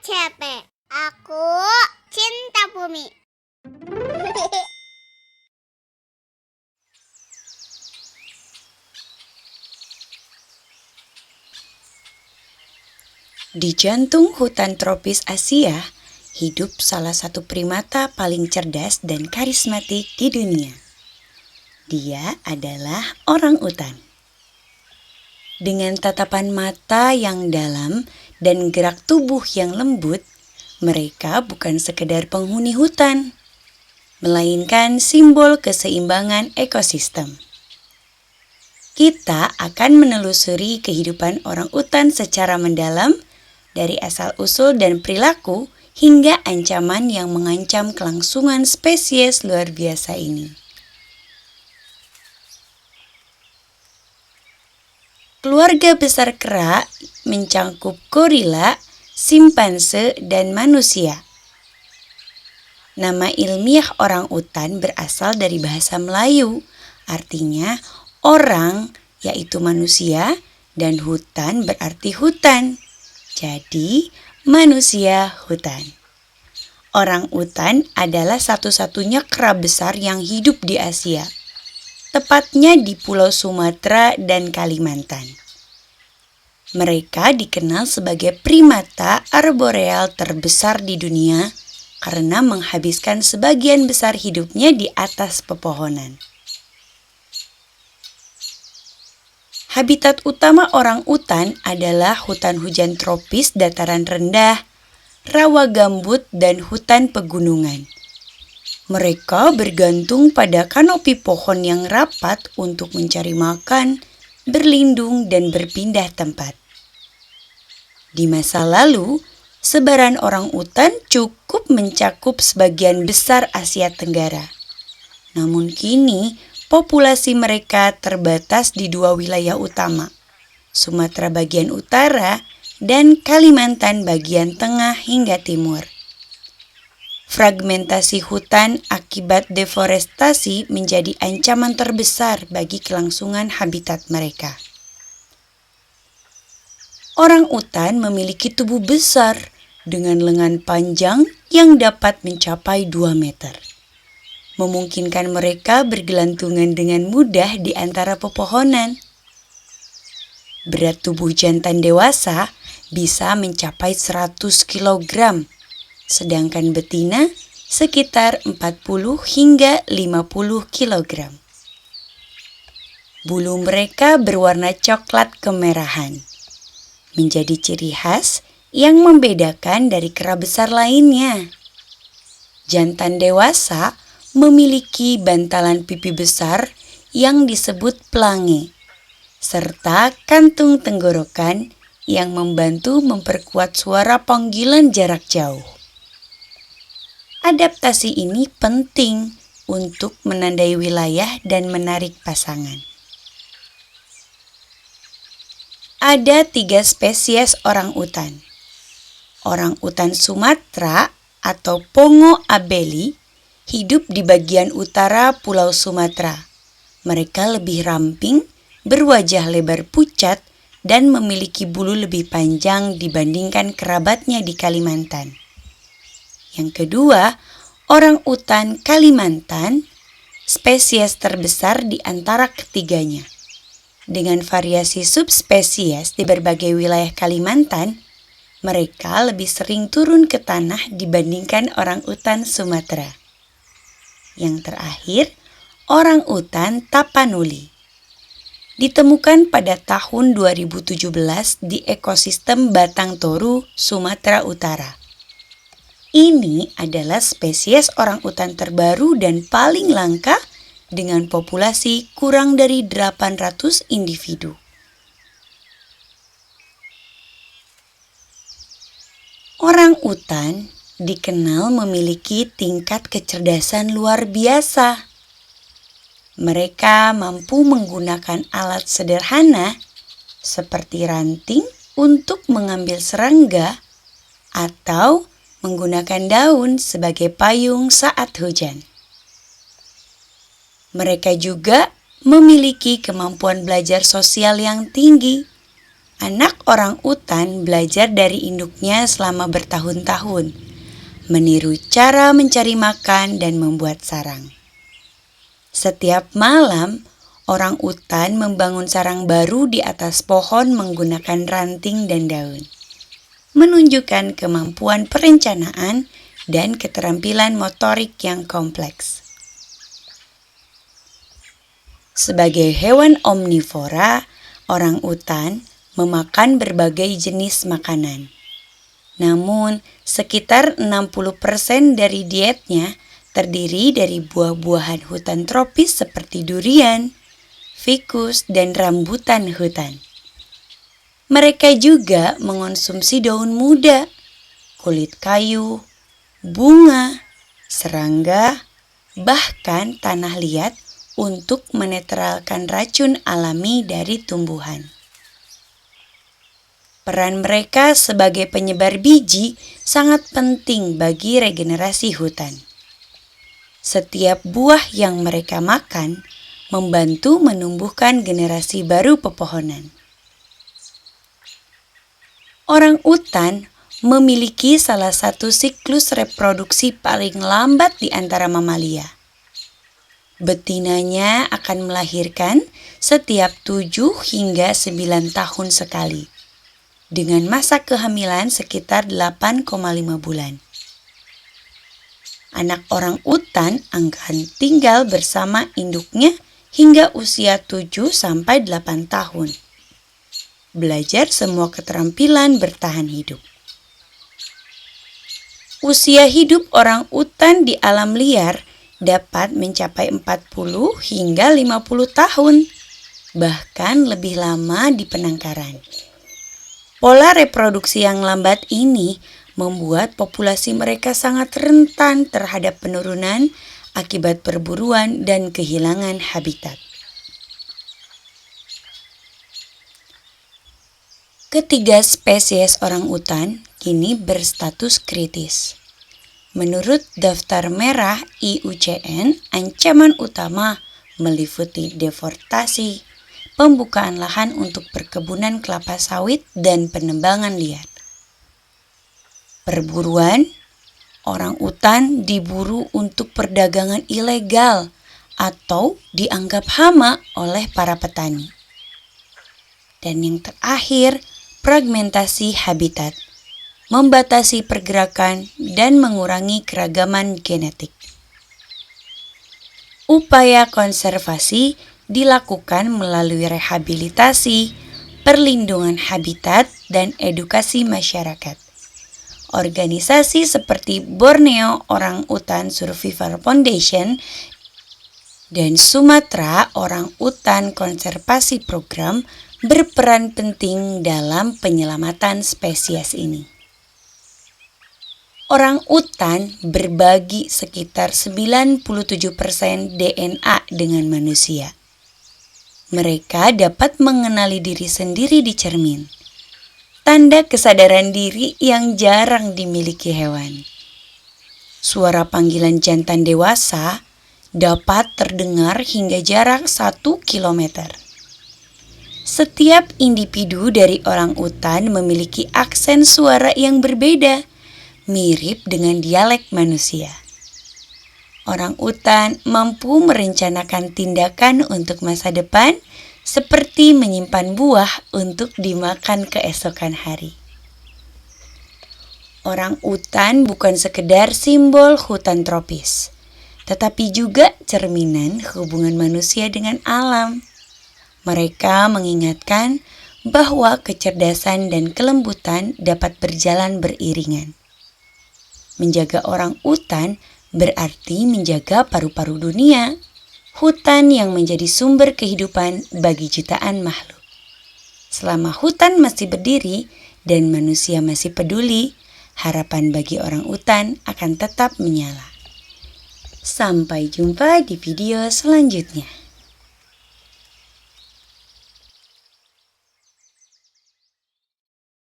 CP. Aku cinta bumi. Di jantung hutan tropis Asia, hidup salah satu primata paling cerdas dan karismatik di dunia. Dia adalah orangutan. Dengan tatapan mata yang dalam dan gerak tubuh yang lembut, mereka bukan sekedar penghuni hutan, melainkan simbol keseimbangan ekosistem. Kita akan menelusuri kehidupan orangutan secara mendalam, dari asal-usul dan perilaku hingga ancaman yang mengancam kelangsungan spesies luar biasa ini. Keluarga besar kera mencangkup gorila, simpanse, dan manusia. Nama ilmiah orangutan berasal dari bahasa Melayu, artinya orang yaitu manusia dan hutan berarti hutan. Jadi, manusia hutan. Orangutan adalah satu-satunya kera besar yang hidup di Asia, tepatnya di Pulau Sumatera dan Kalimantan. Mereka dikenal sebagai primata arboreal terbesar di dunia karena menghabiskan sebagian besar hidupnya di atas pepohonan. Habitat utama orangutan adalah hutan hujan tropis dataran rendah, rawa gambut, dan hutan pegunungan. Mereka bergantung pada kanopi pohon yang rapat untuk mencari makan, berlindung, dan berpindah tempat. Di masa lalu, sebaran orangutan cukup mencakup sebagian besar Asia Tenggara. Namun kini, populasi mereka terbatas di dua wilayah utama, Sumatera bagian utara dan Kalimantan bagian tengah hingga timur. Fragmentasi hutan akibat deforestasi menjadi ancaman terbesar bagi kelangsungan habitat mereka. Orangutan memiliki tubuh besar dengan lengan panjang yang dapat mencapai 2 meter. Memungkinkan mereka bergelantungan dengan mudah di antara pepohonan. Berat tubuh jantan dewasa bisa mencapai 100 kg, sedangkan betina sekitar 40 hingga 50 kg. Bulu mereka berwarna coklat kemerahan, menjadi ciri khas yang membedakan dari kera besar lainnya. Jantan dewasa memiliki bantalan pipi besar yang disebut pelangi, serta kantung tenggorokan yang membantu memperkuat suara panggilan jarak jauh. Adaptasi ini penting untuk menandai wilayah dan menarik pasangan. Ada 3 spesies orangutan. Orangutan Sumatera atau Pongo abeli hidup di bagian utara Pulau Sumatera. Mereka lebih ramping, berwajah lebar pucat, dan memiliki bulu lebih panjang dibandingkan kerabatnya di Kalimantan. Yang kedua, orangutan Kalimantan, spesies terbesar di antara ketiganya. Dengan variasi subspesies di berbagai wilayah Kalimantan, mereka lebih sering turun ke tanah dibandingkan orangutan Sumatera. Yang terakhir, orangutan Tapanuli. Ditemukan pada tahun 2017 di ekosistem Batang Toru, Sumatera Utara. Ini adalah spesies orangutan terbaru dan paling langka dengan populasi kurang dari 800 individu. Orangutan dikenal memiliki tingkat kecerdasan luar biasa. Mereka mampu menggunakan alat sederhana seperti ranting untuk mengambil serangga atau menggunakan daun sebagai payung saat hujan. Mereka juga memiliki kemampuan belajar sosial yang tinggi Anak orang utan belajar dari induknya selama bertahun-tahun, meniru cara mencari makan dan membuat sarang. Setiap malam, orang utan membangun sarang baru di atas pohon menggunakan ranting dan daun, menunjukkan kemampuan perencanaan dan keterampilan motorik yang kompleks. Sebagai hewan omnivora, orang utan memakan berbagai jenis makanan. Namun, sekitar 60% dari dietnya terdiri dari buah-buahan hutan tropis seperti durian, fikus, dan rambutan hutan. Mereka juga mengonsumsi daun muda, kulit kayu, bunga, serangga, bahkan tanah liat untuk menetralkan racun alami dari tumbuhan. Peran mereka sebagai penyebar biji sangat penting bagi regenerasi hutan. Setiap buah yang mereka makan membantu menumbuhkan generasi baru pepohonan. Orang utan memiliki salah satu siklus reproduksi paling lambat di antara mamalia. Betinanya akan melahirkan setiap 7 hingga 9 tahun sekali, dengan masa kehamilan sekitar 8,5 bulan. Anak orang utan akan tinggal bersama induknya hingga usia 7-8 tahun. Belajar semua keterampilan bertahan hidup. Usia hidup orang utan di alam liar dapat mencapai 40 hingga 50 tahun, bahkan lebih lama di penangkaran. Pola reproduksi yang lambat ini membuat populasi mereka sangat rentan terhadap penurunan akibat perburuan dan kehilangan habitat. Ketiga spesies orang utan kini berstatus kritis. Menurut Daftar Merah IUCN, ancaman utama meliputi deforestasi, pembukaan lahan untuk perkebunan kelapa sawit, dan penebangan liar. Perburuan, orang utan diburu untuk perdagangan ilegal atau dianggap hama oleh para petani. Dan yang terakhir, fragmentasi habitat, membatasi pergerakan dan mengurangi keragaman genetik. Upaya konservasi dilakukan melalui rehabilitasi, perlindungan habitat, dan edukasi masyarakat. Organisasi seperti Borneo Orang Utan Survival Foundation dan Sumatera Orang Utan Konservasi Program berperan penting dalam penyelamatan spesies ini. Orang utan berbagi sekitar 97% DNA dengan manusia. Mereka dapat mengenali diri sendiri di cermin, tanda kesadaran diri yang jarang dimiliki hewan. Suara panggilan jantan dewasa dapat terdengar hingga jarak 1 kilometer. Setiap individu dari orang utan memiliki aksen suara yang berbeda, mirip dengan dialek manusia. Orang utan mampu merencanakan tindakan untuk masa depan, seperti menyimpan buah untuk dimakan keesokan hari. Orang utan bukan sekedar simbol hutan tropis, tetapi juga cerminan hubungan manusia dengan alam. Mereka mengingatkan bahwa kecerdasan dan kelembutan dapat berjalan beriringan. Menjaga orang utan berarti menjaga paru-paru dunia, hutan yang menjadi sumber kehidupan bagi jutaan makhluk. Selama hutan masih berdiri dan manusia masih peduli, harapan bagi orang utan akan tetap menyala. Sampai jumpa di video selanjutnya.